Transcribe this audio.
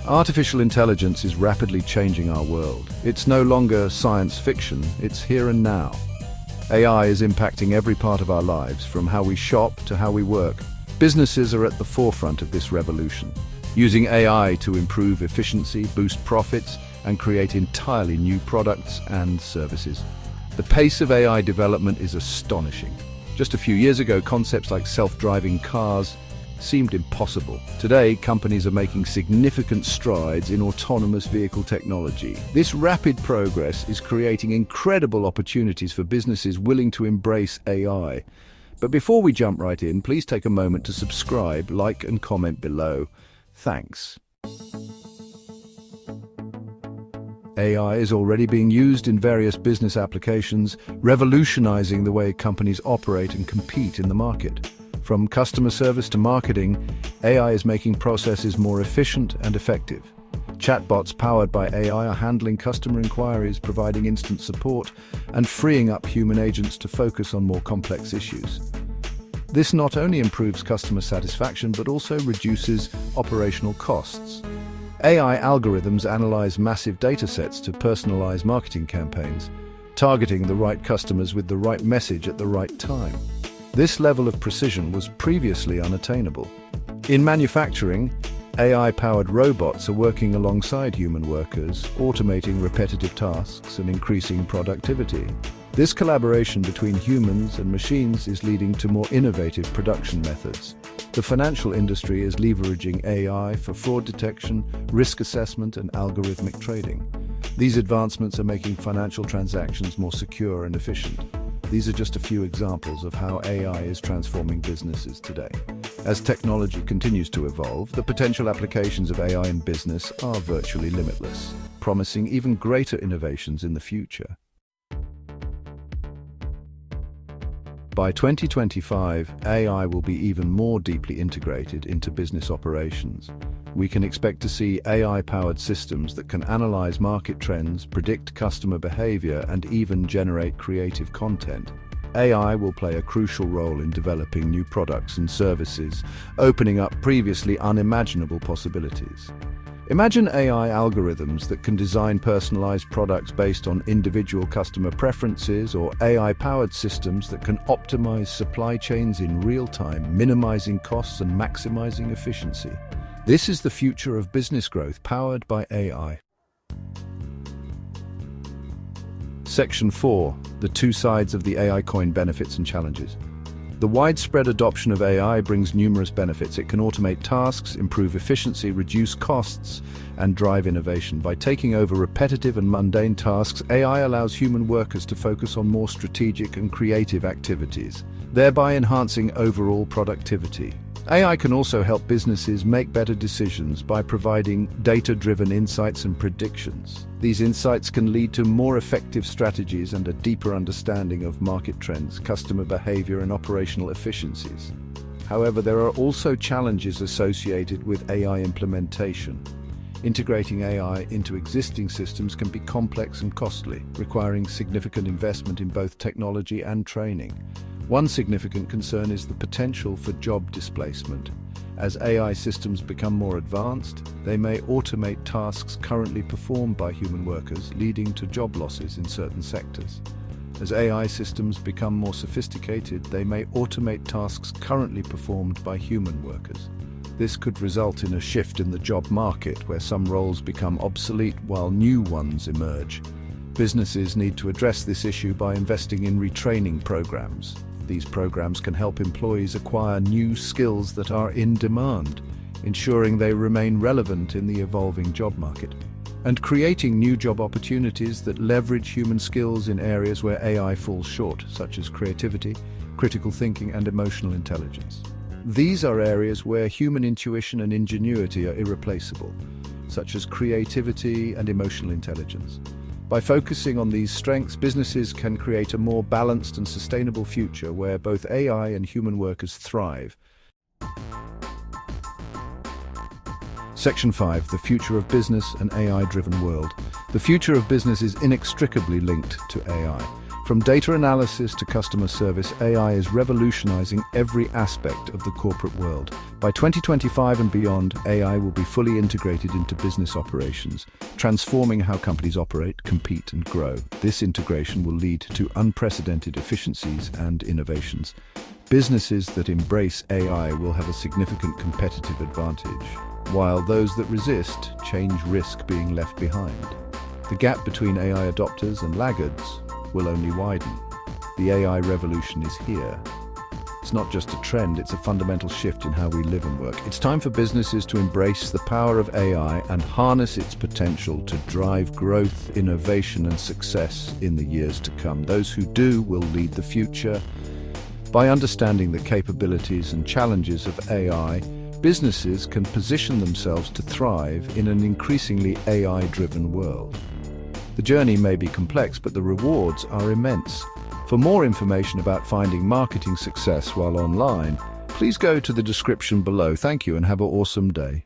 Artificial intelligence is rapidly changing our world. It's no longer science fiction, it's here and now. AI is impacting every part of our lives, from how we shop to how we work. Businesses are at the forefront of this revolution, using AI to improve efficiency, boost profits, and create entirely new products and services. The pace of AI development is astonishing. Just a few years ago, concepts like self-driving cars seemed impossible. Today, companies are making significant strides in autonomous vehicle technology. This rapid progress is creating incredible opportunities for businesses willing to embrace AI. But before we jump right in, please take a moment to subscribe, like, and comment below. Thanks. AI is already being used in various business applications, revolutionizing the way companies operate and compete in the market. From customer service to marketing, AI is making processes more efficient and effective. Chatbots powered by AI are handling customer inquiries, providing instant support, and freeing up human agents to focus on more complex issues. This not only improves customer satisfaction, but also reduces operational costs. AI algorithms analyze massive datasets to personalize marketing campaigns, targeting the right customers with the right message at the right time. This level of precision was previously unattainable. In manufacturing, AI-powered robots are working alongside human workers, automating repetitive tasks and increasing productivity. This collaboration between humans and machines is leading to more innovative production methods. The financial industry is leveraging AI for fraud detection, risk assessment, and algorithmic trading. These advancements are making financial transactions more secure and efficient. These are just a few examples of how AI is transforming businesses today. As technology continues to evolve, the potential applications of AI in business are virtually limitless, promising even greater innovations in the future. By 2025, AI will be even more deeply integrated into business operations. We can expect to see AI-powered systems that can analyze market trends, predict customer behavior, and even generate creative content. AI will play a crucial role in developing new products and services, opening up previously unimaginable possibilities. Imagine AI algorithms that can design personalized products based on individual customer preferences, or AI-powered systems that can optimize supply chains in real time, minimizing costs and maximizing efficiency. This is the future of business growth powered by AI. Section 4. The two sides of the AI coin: benefits and challenges. The widespread adoption of AI brings numerous benefits. It can automate tasks, improve efficiency, reduce costs, and drive innovation. By taking over repetitive and mundane tasks, AI allows human workers to focus on more strategic and creative activities, thereby enhancing overall productivity. AI can also help businesses make better decisions by providing data-driven insights and predictions. These insights can lead to more effective strategies and a deeper understanding of market trends, customer behavior, and operational efficiencies. However, there are also challenges associated with AI implementation. Integrating AI into existing systems can be complex and costly, requiring significant investment in both technology and training. One significant concern is the potential for job displacement. As AI systems become more advanced, they may automate tasks currently performed by human workers, leading to job losses in certain sectors. As AI systems become more sophisticated, they may automate tasks currently performed by human workers. This could result in a shift in the job market, where some roles become obsolete while new ones emerge. Businesses need to address this issue by investing in retraining programs. These programs can help employees acquire new skills that are in demand, ensuring they remain relevant in the evolving job market, and creating new job opportunities that leverage human skills in areas where AI falls short, such as creativity, critical thinking, and emotional intelligence. These are areas where human intuition and ingenuity are irreplaceable, such as creativity and emotional intelligence. By focusing on these strengths, businesses can create a more balanced and sustainable future where both AI and human workers thrive. Section 5. The future of business: an AI-driven world. The future of business is inextricably linked to AI. From data analysis to customer service, AI is revolutionizing every aspect of the corporate world. By 2025 and beyond, AI will be fully integrated into business operations, transforming how companies operate, compete, and grow. This integration will lead to unprecedented efficiencies and innovations. Businesses that embrace AI will have a significant competitive advantage, while those that resist risk being left behind. The gap between AI adopters and laggards will only widen. The AI revolution is here. It's not just a trend, it's a fundamental shift in how we live and work. It's time for businesses to embrace the power of AI and harness its potential to drive growth, innovation, and success in the years to come. Those who do will lead the future. By understanding the capabilities and challenges of AI, businesses can position themselves to thrive in an increasingly AI-driven world. The journey may be complex, but the rewards are immense. For more information about finding marketing success while online, please go to the description below. Thank you and have an awesome day.